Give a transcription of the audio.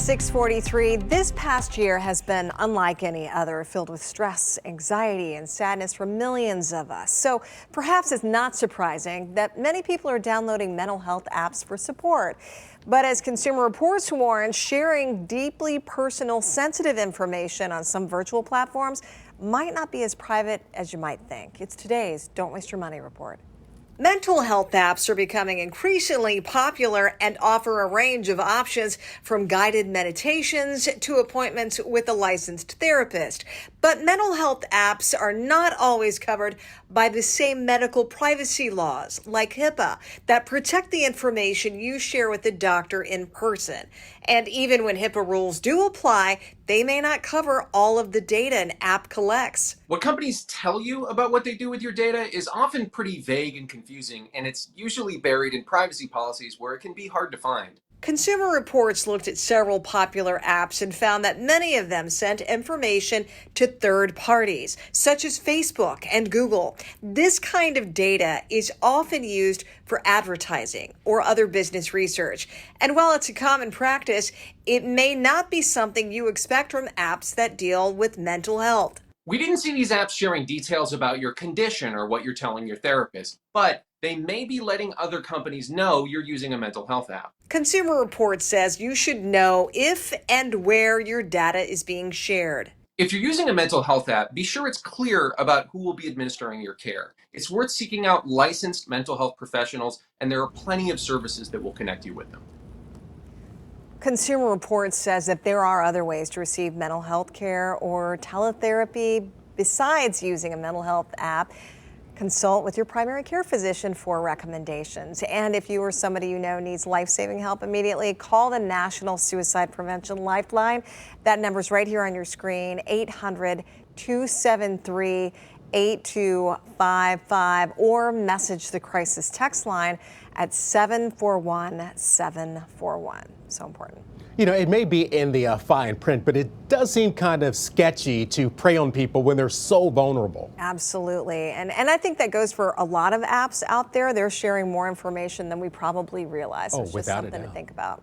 6:43. This past year has been unlike any other, filled with stress, anxiety, and sadness for millions of us. So perhaps it's not surprising that many people are downloading mental health apps for support. But as Consumer Reports warns, sharing deeply personal, sensitive information on some virtual platforms might not be as private as you might think. It's today's Don't Waste Your Money report. Mental health apps are becoming increasingly popular and offer a range of options from guided meditations to appointments with a licensed therapist. But mental health apps are not always covered by the same medical privacy laws, like HIPAA, that protect the information you share with the doctor in person. And even when HIPAA rules do apply, they may not cover all of the data an app collects. What companies tell you about what they do with your data is often pretty vague and confusing, and it's usually buried in privacy policies where it can be hard to find. Consumer Reports looked at several popular apps and found that many of them sent information to third parties, such as Facebook and Google. This kind of data is often used for advertising or other business research. And while it's a common practice, it may not be something you expect from apps that deal with mental health. We didn't see these apps sharing details about your condition or what you're telling your therapist, but they may be letting other companies know you're using a mental health app. Consumer Reports says you should know if and where your data is being shared. If you're using a mental health app, be sure it's clear about who will be administering your care. It's worth seeking out licensed mental health professionals, and there are plenty of services that will connect you with them. Consumer Reports says that there are other ways to receive mental health care or teletherapy besides using a mental health app. Consult with your primary care physician for recommendations. And if you or somebody you know needs life-saving help immediately, call the National Suicide Prevention Lifeline. That number's right here on your screen, 800-273-8255, or message the crisis text line at 741-741. So important. You know, it may be in the fine print, but it does seem kind of sketchy to prey on people when they're so vulnerable. Absolutely. And I think that goes for a lot of apps out there. They're sharing more information than we probably realize. So it's just something to think about.